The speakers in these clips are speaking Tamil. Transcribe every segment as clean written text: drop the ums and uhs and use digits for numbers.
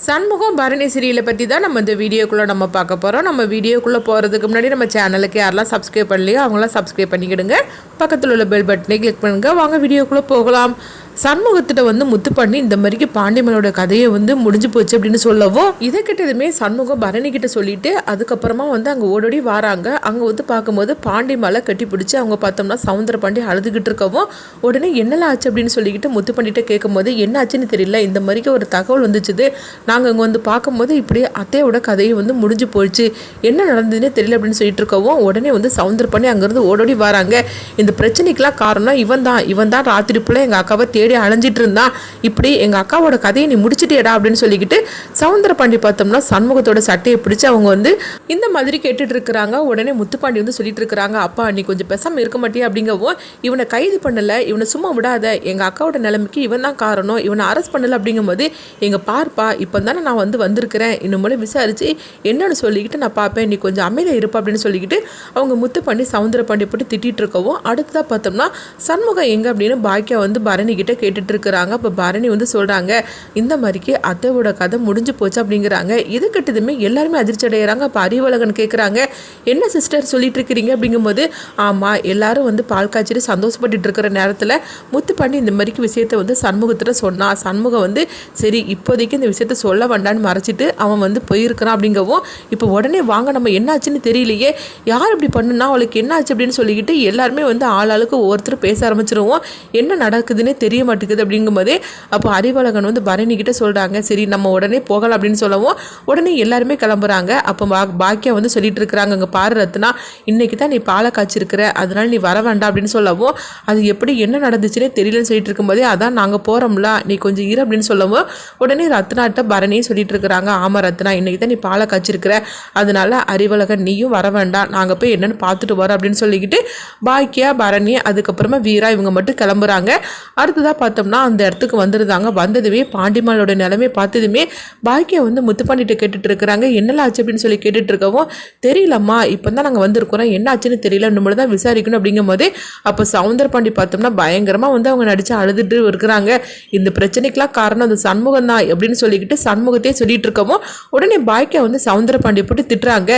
சண்முகம் பரணி சீரியலை பற்றி தான் நம்ம இந்த வீடியோக்குள்ளே நம்ம பார்க்க போகிறோம். நம்ம வீடியோக்குள்ளே போகிறதுக்கு முன்னாடி நம்ம சேனலுக்கு யாரெல்லாம் சப்ஸ்கிரைப் பண்ணலையோ அவங்களாம் சப்ஸ்கிரைப் பண்ணிக்கிடுங்க. பக்கத்தில் உள்ள பெல் பட்டனை கிளிக் பண்ணுங்கள். வாங்க வீடியோக்குள்ளே போகலாம். சண்முகத்திட்ட முத்து பண்ணி இந்த மாதிரிக்கு பாண்டியம்மனோட கதையை முடிஞ்சு போச்சு அப்படின்னு சொல்லவும் இதை கிட்டதுமே சண்முகம் பரணி கிட்ட சொல்லிட்டு அதுக்கப்புறமா அங்கே ஓடோடி வராங்க. அங்கே பார்க்கும்போது பாண்டியம்மலை கட்டி பிடிச்சி அவங்க பார்த்தோம்னா சவுந்தர பாண்டி அழுதுகிட்டு இருக்கவும் உடனே என்னெல்லாம் ஆச்சு அப்படின்னு சொல்லிக்கிட்டு முத்து பண்ணிட்டு கேட்கும் போது என்ன ஆச்சுன்னு தெரியல, இந்த மாதிரிக்கு ஒரு தகவல் வந்துச்சுது. நாங்கள் அங்கே பார்க்கும்போது இப்படி அத்தையோட கதையை முடிஞ்சு போயிடுச்சு, என்ன நடந்ததுன்னே தெரியல அப்படின்னு சொல்லிட்டு இருக்கவும் உடனே சவுந்தர பாண்டி அங்கேருந்து ஓடோடி வராங்க. இந்த பிரச்சனைக்கெல்லாம் காரணம் இவன் தான் ராத்திரி போல எங்கள் அக்காவை தேடி அலைஞ்சிட்டு இருந்தான், இப்படி எங்க அக்காவோட கதையை நீ முடிச்சிட்டியடா அப்படின்னு சொல்லிக்கிட்டு சவுந்தர பாண்டி பார்த்தோம்னா சண்முகத்தோட சட்டையை பிடிச்சு அவங்க இந்த மாதிரி கேட்டுட்டு இருக்கிறாங்க. உடனே முத்துப்பாண்டி சொல்லிட்டு இருக்கிறாங்க, அப்பா நீ கொஞ்சம் பெசாம இருக்க மாட்டியா அப்படிங்கவும் இவனை கைது பண்ணல, இவனை சும்மா விடாத, எங்க அக்காவோட நிலைமைக்கு இவன் தான் காரணம், இவனை அரெஸ்ட் பண்ணல அப்படிங்கும்போது எங்க பார்ப்பா இப்போ தானே நான் வந்திருக்கிறேன், இன்னும் மூலம் விசாரிச்சு என்னன்னு சொல்லிக்கிட்டு நான் பார்ப்பேன், நீ கொஞ்சம் அமைதியாக இருப்பா அப்படின்னு சொல்லிக்கிட்டு அவங்க முத்துப்பாண்டி சவுந்தர பாண்டி போட்டு திட்டிட்டு இருக்கவும் அடுத்ததாக பார்த்தோம்னா சண்முகம் எங்க அப்படின்னு பாக்கியா பரணி கிட்ட கேட்டுட்டு இருக்கிறாங்க. இப்போ பரணி சொல்றாங்க இந்த மாதிரிக்கு அத்தையோட கதை முடிஞ்சு போச்சு அப்படிங்கிறாங்க. இது கிட்டதுமே எல்லாருமே அதிர்ச்சி அடைகிறாங்க. இப்போ அறிவழகன் கேட்குறாங்க, என்ன சிஸ்டர் சொல்லிட்டு இருக்கிறீங்க அப்படிங்கும்போது ஆமா எல்லாரும் பால் காய்ச்சிட்டு சந்தோஷப்பட்டு இருக்கிற நேரத்தில் முத்துப்பாண்டி இந்த மாதிரிக்கு விஷயத்த சண்முகத்தில் சொன்னா, சண்முகம் சரி இப்போதைக்கு இந்த விஷயத்த சொல்ல வேண்டான்னு மறைச்சிட்டு அவன் போயிருக்கிறான் அப்படிங்கவும் இப்போ உடனே வாங்க நம்ம என்னாச்சுன்னு தெரியலையே, யார் இப்படி பண்ணுனா அவளுக்கு என்ன ஆச்சு அப்படின்னு சொல்லிக்கிட்டு எல்லாருமே ஆளாளுக்கு ஒவ்வொருத்தர் பேச ஆரம்பிச்சிருவோம். என்ன நடக்குதுன்னே தெரிய மாட்டேங்குது அப்படிங்கும்போதே அப்போ அறிவழகன் பரணி கிட்ட சொல்றாங்க, சரி நம்ம உடனே போகலாம் அப்படின்னு சொல்லவும் உடனே எல்லாருமே கிளம்புறாங்க. அப்போ பாக்கியா சொல்லிட்டு இருக்கிறாங்க, அங்கே பாரு ரத்னா இன்னைக்கு தான் நீ பாலை காய்ச்சிருக்கிற, அதனால நீ வர வேண்டாம் அப்படின்னு சொல்லவும் அது எப்படி என்ன நடந்துச்சுன்னே தெரியலன்னு சொல்லிட்டு இருக்கும்போதே அதான் நாங்கள் போகிறோம்ல நீ கொஞ்சம் இரு அப்படின்னு சொல்லவும் உடனே ரத்னாட்ட பரணியும் சொல்லிட்டு இருக்கிறாங்க, ஆமாம் ரத்னா இன்னைக்கு தான் நீ பாலை காய்ச்சிருக்கிற, அதனால அறிவழகன் நீயும் வர வேண்டாம், நாங்கள் போய் என்னன்னு பார்த்துட்டு வரோம் அப்படின்னு சொல்லிக்கிட்டு பாக்கியா பரணி அதுக்கப்புறமா வீரா இவங்க மட்டும் கிளம்புறாங்க. அடுத்ததாக பார்த்தோம்னா அந்த இடத்துக்கு வந்துருந்தாங்க. வந்ததுமே பாண்டிமாலோட நிலைமை பார்த்ததுமே பாக்கியா முத்துப்பாண்டிட்ட கேட்டுட்டு இருக்கிறாங்க, என்னெல்லாம் ஆச்சு அப்படின்னு சொல்லி கேட்டுட்டு இருக்கவும் தெரியலம்மா இப்போ தான் நாங்கள் வந்திருக்கிறோம், என்ன ஆச்சுன்னு தெரியல, நம்மள தான் விசாரிக்கணும் அப்படிங்கும் போதே அப்போ சவுந்தர பாண்டி பார்த்தோம்னா பயங்கரமாக அவங்க நடிச்சு அழுதுட்டு இருக்கிறாங்க. இந்த பிரச்சனைக்கெல்லாம் காரணம் அந்த சண்முகம் தான் அப்படின்னு சொல்லிக்கிட்டு சண்முகத்தையே சொல்லிட்டு இருக்கவும் உடனே பாக்கியா சவுந்தர பாண்டியை போட்டு திட்டுறாங்க,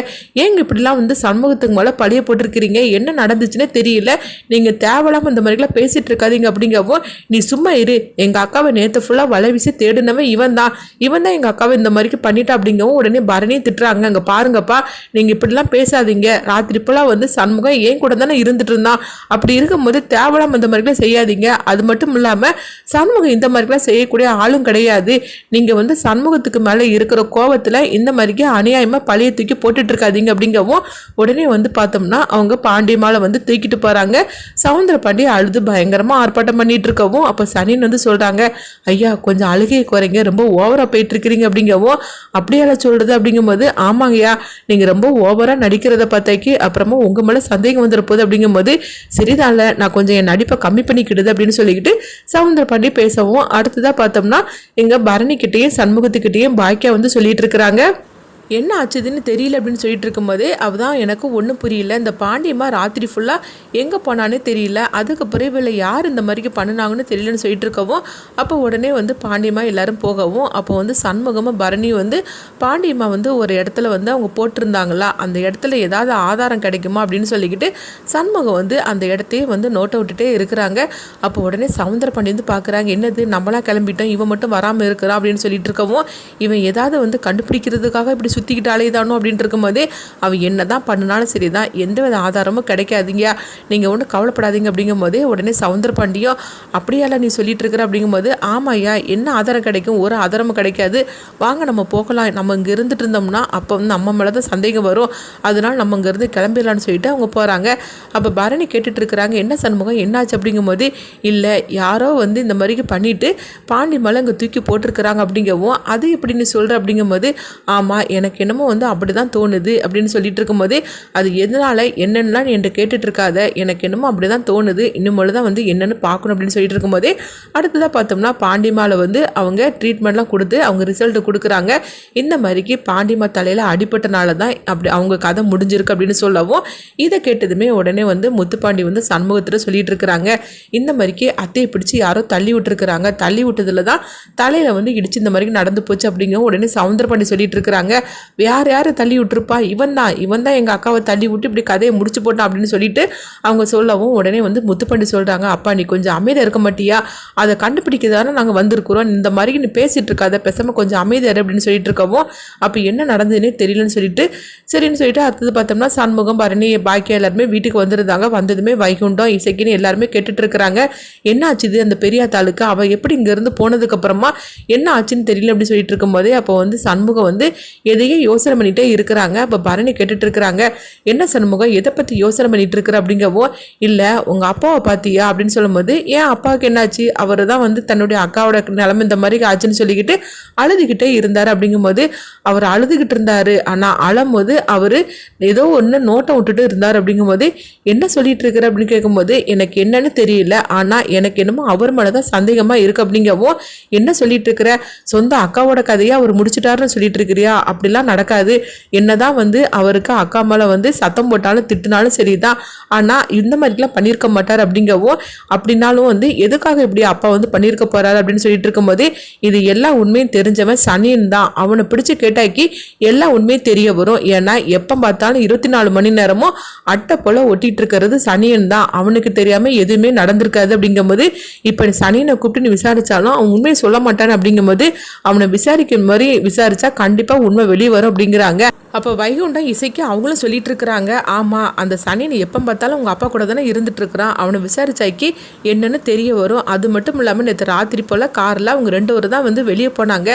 ஏங்க இப்படிலாம் சண்முகத்துக்கு மேலே பழிய போட்டிருக்கிறீங்க, என்ன நடந்துச்சுன்னே தெரியல, நீங்கள் தேவையில்லாமல் இந்த மாதிரிலாம் பேசிட்டு இருக்காதீங்க அப்படிங்கவும் நீ சும்மா இரு, எங்க அக்காவை நேற்று ஃபுல்லாக வலை வீசி தேடினவன் இவன் தான் எங்க அக்காவை இந்த மாதிரிக்கு பண்ணிட்டா அப்படிங்கவும் உடனே பரணியை திட்டுறாங்க, அங்கே பாருங்கப்பா நீங்கள் இப்படிலாம் பேசாதீங்க, ராத்திரி ஃபுல்லாக சண்முகம் ஏன் கூட தானே இருந்துட்டு இருந்தான், அப்படி இருக்கும்போது தேவலாம் இந்த மாதிரிலாம் செய்யாதீங்க, அது மட்டும் இல்லாமல் சண்முகம் இந்த மாதிரிலாம் செய்யக்கூடிய ஆளும் கிடையாது, நீங்கள் சண்முகத்துக்கு மேலே இருக்கிற கோபத்தில் இந்த மாதிரிக்கு அநியாயமாக பழைய தூக்கி போட்டுட்டு இருக்காதீங்க அப்படிங்கவும் உடனே பார்த்தோம்னா அவங்க பாண்டியமால தூக்கிட்டு போகிறாங்க. சவுந்தர பாண்டி அழுது பயங்கரமாக ஆர்ப்பாட்டம் பண்ணிட்டு இருக்கவும் அப்போ சனின்னு சொல்கிறாங்க, ஐயா கொஞ்சம் அழுகையை குறைங்க, ரொம்ப ஓவராக போயிட்டு இருக்கிறீங்க அப்படிங்கவும் அப்படியெல்லாம் சொல்கிறது அப்படிங்கும்போது ஆமாங்கய்யா நீங்கள் ரொம்ப ஓவராக நடிக்கிறத பார்த்தாக்கி அப்புறமா உங்கள் மேலே சந்தேகம் வந்துட போகுது அப்படிங்கும்போது சரிதான்ல நான் கொஞ்சம் என் நடிப்பை கம்மி பண்ணிக்கிடுது அப்படின்னு சொல்லிக்கிட்டு சவுந்தர பாண்டி பேசவும் அடுத்ததாக பார்த்தோம்னா எங்கள் பரணிக்கிட்டேயும் சண்முகத்துக்கிட்டேயும் பாக்கியா சொல்லிட்டு இருக்கிறாங்க, என்ன ஆச்சுதுன்னு தெரியல அப்படின்னு சொல்லிட்டு இருக்கும்போதே அவதான் எனக்கு ஒன்றும் புரியல, இந்த பாண்டியம்மா ராத்திரி ஃபுல்லாக எங்கே போனானே தெரியல, அதுக்கு பிறகு யார் இந்த மாதிரிக்கு பண்ணினாங்கன்னு தெரியலன்னு சொல்லிட்டு இருக்கவும் அப்போ உடனே பாண்டியம்மா எல்லாரும் போகவும் அப்போ சண்முகமாக பரணி பாண்டியம்மா ஒரு இடத்துல அவங்க போட்டிருந்தாங்களா அந்த இடத்துல ஏதாவது ஆதாரம் கிடைக்குமா அப்படின்னு சொல்லிக்கிட்டு சண்முகம் அந்த இடத்தையே நோட்டை விட்டுட்டே இருக்கிறாங்க. அப்போ உடனே சவுந்தர பாண்டி பார்க்குறாங்க, என்னது நம்மளாம் கிளம்பிட்டோம் இவன் மட்டும் வராமல் இருக்கிறான் அப்படின்னு சொல்லிட்டு இருக்கவும் இவன் ஏதாவது கண்டுபிடிக்கிறதுக்காக இப்படி சுற்றிக்கிட்டு அலையுதானோ அப்படின்ட்டு இருக்கும்போதே அவன் என்ன தான் பண்ணினாலும் சரி தான் எந்த வித ஆதாரமும் கிடைக்காதீங்க, நீங்கள் ஒன்றும் கவலைப்படாதீங்க அப்படிங்கும்போதே உடனே சவுந்தர பாண்டியும் அப்படியெல்லாம் நீ சொல்லிட்டு இருக்கிற அப்படிங்கும்போது ஆமாய்யா என்ன ஆதாரம் கிடைக்கும், ஒரு ஆதாரமும் கிடைக்காது, வாங்க நம்ம போகலாம், நம்ம இங்கே இருந்துட்டு இருந்தோம்னா அப்போ நம்ம மேலே தான் சந்தேகம் வரும், அதனால நம்ம இங்கேருந்து கிளம்பிடலான்னு சொல்லிட்டு அவங்க போகிறாங்க. அப்போ பரணி கேட்டுட்டு இருக்கிறாங்க, என்ன சண்முகம் என்னாச்சு அப்படிங்கும்போது இல்லை யாரோ இந்த மாதிரிக்கு பண்ணிட்டு பாண்டி மேலே இங்கே தூக்கி போட்டிருக்கிறாங்க அப்படிங்கவும் அது எப்படி நீ சொல்கிற அப்படிங்கும்போது ஆமாம் எனக்கு எனக்கு என்னமோ வந்து அப்படி தான் தோணுது அப்படின்னு சொல்லிட்டு இருக்கும்போதே அது எதனால் என்னென்னலாம் என்கிட்ட கேட்டுட்டு இருக்காத, எனக்கு என்னமோ அப்படி தான் தோணுது, இன்னும் தான் வந்து என்னென்னு பார்க்கணும் அப்படின்னு சொல்லிட்டு இருக்கும்போதே அடுத்ததாக பார்த்தோம்னா பாண்டிமாவில் வந்து அவங்க ட்ரீட்மெண்ட்லாம் கொடுத்து அவங்க ரிசல்ட்டு கொடுக்குறாங்க. இந்த மாதிரிக்கு பாண்டிமா தலையில் அடிபட்டனால தான் அப்படி அவங்க கதை முடிஞ்சிருக்கு அப்படின்னு சொல்லவும் இதை கேட்டதுமே உடனே வந்து முத்துப்பாண்டி வந்து சண்முகத்தில் சொல்லிட்டு இருக்கிறாங்க, இந்த மாதிரிக்கு அத்தையை பிடிச்சி யாரோ தள்ளி விட்டுருக்குறாங்க, தள்ளி விட்டதுல தான் தலையில் வந்து இடிச்சு இந்த மாதிரி நடந்து போச்சு அப்படிங்க உடனே சவுந்தரபாண்டி சொல்லிட்டு இருக்கிறாங்க. வேறு யார் தள்ளி விட்டுருப்பா, இவன் தான் எங்கள் அக்காவை தள்ளி விட்டு இப்படி கதையை முடிச்சு போட்டான் அப்படின்னு சொல்லிட்டு அவங்க சொல்லவும் உடனே வந்து முத்துப்பாண்டி சொல்கிறாங்க, அப்பா நீ கொஞ்சம் அமைதியாக இருக்க மாட்டியா, அதை கண்டுபிடிக்கதானே நாங்கள் வந்திருக்கிறோம், இந்த மாதிரி நீ பேசிகிட்டு இருக்காத, பேசாமல் கொஞ்சம் அமைதியாரு அப்படின்னு சொல்லிட்டு இருக்கவும் அப்போ என்ன நடந்ததுன்னே தெரியலன்னு சொல்லிட்டு சரின்னு சொல்லிட்டு அடுத்தது பார்த்தோம்னா சண்முகம் பரணி பாக்கியா எல்லாருமே வீட்டுக்கு வந்திருந்தாங்க. வந்ததுமே வைகுண்டம் இசைக்குன்னு எல்லாருமே கேட்டுட்டு இருக்கிறாங்க, என்ன ஆச்சுது அந்த பெரிய தாளுக்கு, அவள் எப்படி இங்கேருந்து போனதுக்கப்புறமா என்ன ஆச்சுன்னு தெரியல அப்படின்னு சொல்லிட்டு இருக்கும்போதே அப்போ வந்து சண்முகம் வந்து எதையே யோசனை பண்ணிகிட்டே இருக்கிறாங்க. அப்போ பரணி கேட்டுட்டு இருக்கிறாங்க, என்ன சண்முகம் எதை பற்றி யோசனை பண்ணிட்டு இருக்கிற அப்படிங்கவோ, இல்லை உங்கள் அப்பாவை பார்த்தியா அப்படின்னு சொல்லும்போது, ஏன் அப்பாவுக்கு என்னாச்சு, அவர் தான் வந்து தன்னுடைய அக்காவோட நிலைமை இந்த மாதிரி ஆச்சுன்னு சொல்லிக்கிட்டு அழுதுகிட்டே இருந்தார். அப்படிங்கும்போது அவர் அழுதுகிட்டு இருந்தார், ஆனால் அழும்போது அவர் ஏதோ ஒன்று நோட்டை விட்டுட்டு இருந்தார். அப்படிங்கும்போது என்ன சொல்லிட்டு இருக்கிற அப்படின்னு கேட்கும்போது, எனக்கு என்னன்னு தெரியல, ஆனால் எனக்கு என்னமோ அவர் மேலே தான் சந்தேகமாக இருக்குது அப்படிங்கவும், என்ன சொல்லிட்டு இருக்கிற, சொந்த அக்காவோட கதையை அவர் முடிச்சுட்டாருன்னு சொல்லிட்டு இருக்கிறியா, அப்படிலாம் நடக்காது, என்னதான் வந்து அவருக்கு அக்கா மேலே வந்து சத்தம் போட்டாலும் திட்டினாலும் சரிதான், ஆனால் இந்த மாதிரிலாம் பண்ணியிருக்க மாட்டார் அப்படிங்கவும், அப்படின்னாலும் வந்து எதுக்காக இப்படி அப்பா வந்து பண்ணியிருக்க போறாரு அப்படின்னு சொல்லிட்டு இருக்கும்போது, இது எல்லா உண்மையும் தெரிஞ்சவன் சனியன் தான், அவனை பிடிச்சி கேட்டாக்கி எல்லா உண்மையும் தெரிய வரும், ஏன்னா எப்போ பார்த்தாலும் 24 மணி நேரமும் அட்டை போல ஒட்டிட்டு இருக்கிறது சனியன் தான், அவனுக்கு தெரியாம எதுவுமே நடந்திருக்காது. அப்படிங்கும்போது இப்ப சனியனை கூப்பிட்டு நீ விசாரிச்சாலும் அவன் உண்மையை சொல்ல மாட்டான். அப்படிங்கும்போது அவனை விசாரிக்கிற மாதிரி விசாரிச்சா கண்டிப்பா உண்மை வெளியே வரும் அப்படிங்கிறாங்க. அப்போ வைகுண்டம் இசைக்கு அவங்களும் சொல்லிட்டு இருக்கிறாங்க, ஆமாம் அந்த சனியனை எப்போ பார்த்தாலும் உங்கள் அப்பா கூட தானே இருந்துட்டு இருக்கிறான், அவனை விசாரிச்சாக்கி என்னென்னு தெரிய வரும். அது மட்டும் இல்லாமல் நேற்று ராத்திரி போல் காரில் அவங்க 2 பேரும் தான் வந்து வெளியே போனாங்க.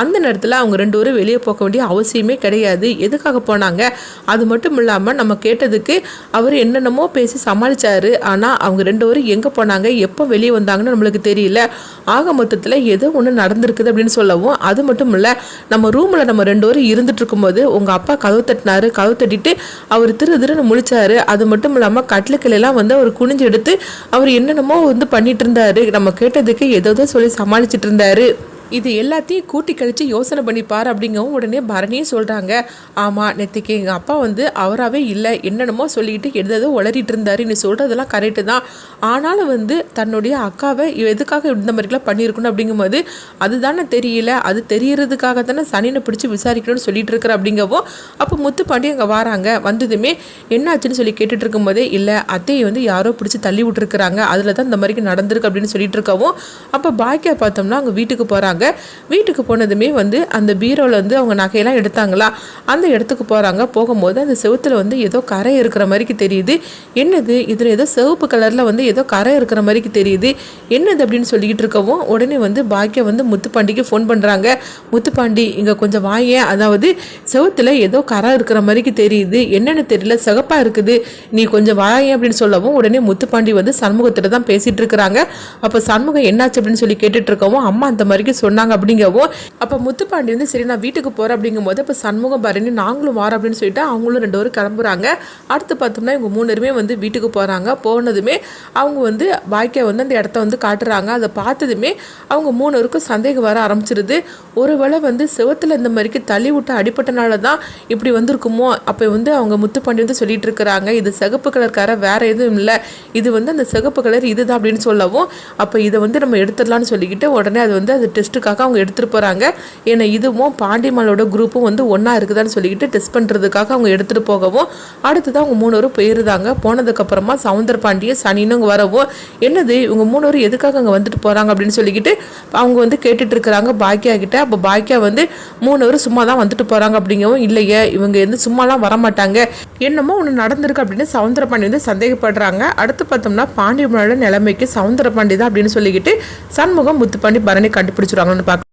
அந்த நேரத்தில் அவங்க 2 பேரும் வெளியே போக வேண்டிய அவசியமே கிடையாது, எதுக்காக போனாங்க, அது மட்டும் இல்லாமல் நம்ம கேட்டதுக்கு அவர் என்னென்னமோ பேசி சமாளித்தார், ஆனால் அவங்க 2 பேரும் எங்கே போனாங்க எப்போ வெளியே வந்தாங்கன்னு நம்மளுக்கு தெரியல, ஆக மொத்தத்தில் ஏதோ ஒன்று நடந்திருக்குது அப்படின்னு சொல்லவும், அது மட்டும் இல்லை நம்ம ரூமில் நம்ம 2 பேரும் இருந்துட்டு இருக்கும்போது உங்கள் அப்பா கதவு தட்டினாரு, கதவு தட்டிட்டு அவர் திருன்னு முழிச்சாரு, அது மட்டும் இல்லாமல் கட்டிலுக்கெல்லாம் வந்து அவர் குனிஞ்சு எடுத்து அவர் என்னென்னமோ வந்து பண்ணிட்டு இருந்தாரு, நம்ம கேட்டதுக்கு ஏதோ சொல்லி சமாளிச்சுட்டு இருந்தாரு. இது எல்லாத்தையும் கூட்டி கழித்து யோசனை பண்ணிப்பார் அப்படிங்கவும் உடனே பரணியும் சொல்கிறாங்க, ஆமாம் நேற்றுக்கு எங்கள் அப்பா வந்து அவராகவே இல்லை, என்னென்னமோ சொல்லிக்கிட்டு எதோ உளறிட்டு இருந்தார், நீ சொல்கிறதெல்லாம் கரெக்டு தான், ஆனாலும் வந்து தன்னுடைய அக்காவை எதுக்காக இந்த மாதிரிலாம் பண்ணியிருக்கணும் அப்படிங்கும்போது அதுதானே தெரியல, அது தெரியறதுக்காக தானே சனியனை பிடிச்சி விசாரிக்கணும்னு சொல்லிட்டு இருக்கிற அப்படிங்கவும் அப்போ முத்துப்பாண்டி அங்கே வராங்க. வந்ததுமே என்னாச்சுன்னு சொல்லி கேட்டுட்டு இருக்கும்போதே, இல்லை அத்தையை வந்து யாரோ பிடிச்சி தள்ளி விட்டுருக்குறாங்க, அதில் தான் இந்த மாதிரி நடந்திருக்கு அப்படின்னு சொல்லிட்டு இருக்கவும் அப்போ பாக்கியா பார்த்தோம்னா அவங்க வீட்டுக்கு போகிறாங்க. வீட்டுக்கு போனதுமே வந்து அந்த பீரோவில் வந்து அவங்க நகையெல்லாம் எடுத்தாங்களா, அந்த இடத்துக்கு போகிறாங்க. போகும்போது அந்த செவுத்துல வந்து ஏதோ கரை இருக்கிற மாதிரிக்கு தெரியுது, என்னது இதில் ஏதோ சிவப்பு கலரில் வந்து ஏதோ கரை இருக்கிற மாதிரிக்கு தெரியுது, என்னது அப்படின்னு சொல்லிக்கிட்டு இருக்கவும் உடனே வந்து பாக்கியா வந்து முத்துப்பாண்டிக்கு ஃபோன் பண்ணுறாங்க, முத்துப்பாண்டி இங்கே கொஞ்சம் வாயேன், அதாவது செவுத்துல ஏதோ கரை இருக்கிற மாதிரிக்கு தெரியுது, என்னென்னு தெரியல, சிகப்பாக இருக்குது, நீ கொஞ்சம் வாயேன் அப்படின்னு சொல்லவும் உடனே முத்துப்பாண்டி வந்து சண்முகத்திட்ட தான் பேசிகிட்டு இருக்கிறாங்க. அப்போ சண்முகம் என்னாச்சு அப்படின்னு சொல்லி கேட்டுட்டு இருக்கவும் அம்மா அந்த மாதிரிக்கு சொன்னாங்க அப்படிங்கவும் அப்போ முத்துப்பாண்டி வந்து சரி நான் வீட்டுக்கு போகிறேன் அப்படிங்கும்போது இப்போ சண்முகம் பரணி நாங்களும் வாரோம் அப்படின்னு சொல்லிட்டு அவங்களும் 2 பேரும் கிளம்புறாங்க. அடுத்து பார்த்தோம்னா இவங்க 3 பேருமே வந்து வீட்டுக்கு போகிறாங்க. போனதுமே அவங்க வந்து பாக்கியா வந்து அந்த இடத்த வந்து காட்டுறாங்க. அதை பார்த்ததுமே அவங்க 3 பேருக்கும் சந்தேகம் வர ஆரம்பிச்சிருது. ஒருவேளை வந்து செவத்தில் இந்த மாதிரிக்கு தள்ளி விட்டு அடிப்பட்டனால தான் இப்படி வந்திருக்குமோ, அப்போ வந்து அவங்க முத்துப்பாண்டி வந்து சொல்லிட்டு இருக்கிறாங்க, இது சிகப்பு கலர் காரை வேற எதுவும் இல்லை, இது வந்து அந்த சிகப்பு கலர் இதுதான் அப்படின்னு சொல்லவும் அப்போ இதை வந்து நம்ம எடுத்துடலாம்னு சொல்லிக்கிட்டு உடனே அது வந்து அது டெஸ்ட்டுக்காக அவங்க எடுத்துகிட்டு போகிறாங்க. ஏன்னா இதுவும் பாண்டிமாலோட குரூப்பும் வந்து ஒன்றா இருக்குதான்னு சொல்லிக்கிட்டு டெஸ்ட் பண்ணுறதுக்காக அவங்க எடுத்துகிட்டு போகவும் அடுத்ததான் அவங்க 3 பேரும் போயிருந்தாங்க. போனதுக்கப்புறமா சவுந்தரபாண்டியும் சனின்னு வரவும் என்னது இவங்க 3 பேரும் எதுக்காக அங்கே வந்துட்டு போகிறாங்க அப்படின்னு சொல்லிக்கிட்டு அவங்க வந்து கேட்டுட்டு இருக்கிறாங்க பாக்கியா கிட்ட. அப்போ பாக்கியா வந்து 3 பேரும் சும்மா தான் வந்துட்டு போகிறாங்க அப்படிங்கவும், இல்லையே இவங்க வந்து சும்மாலாம் வரமாட்டாங்க, என்னமோ ஒன்று நடந்திருக்கு அப்படின்னு சவுந்தரபாண்டி வந்து சந்தேகப்படுறாங்க. அடுத்து பார்த்தோம்னா பாண்டியனோட நிலைமைக்கு சவுந்தரபாண்டி தான் அப்படின்னு சொல்லிக்கிட்டு சண்முகம் முத்துப்பாண்டி பரணி கண்டுபிடிச்சிருவாங்கன்னு பார்க்க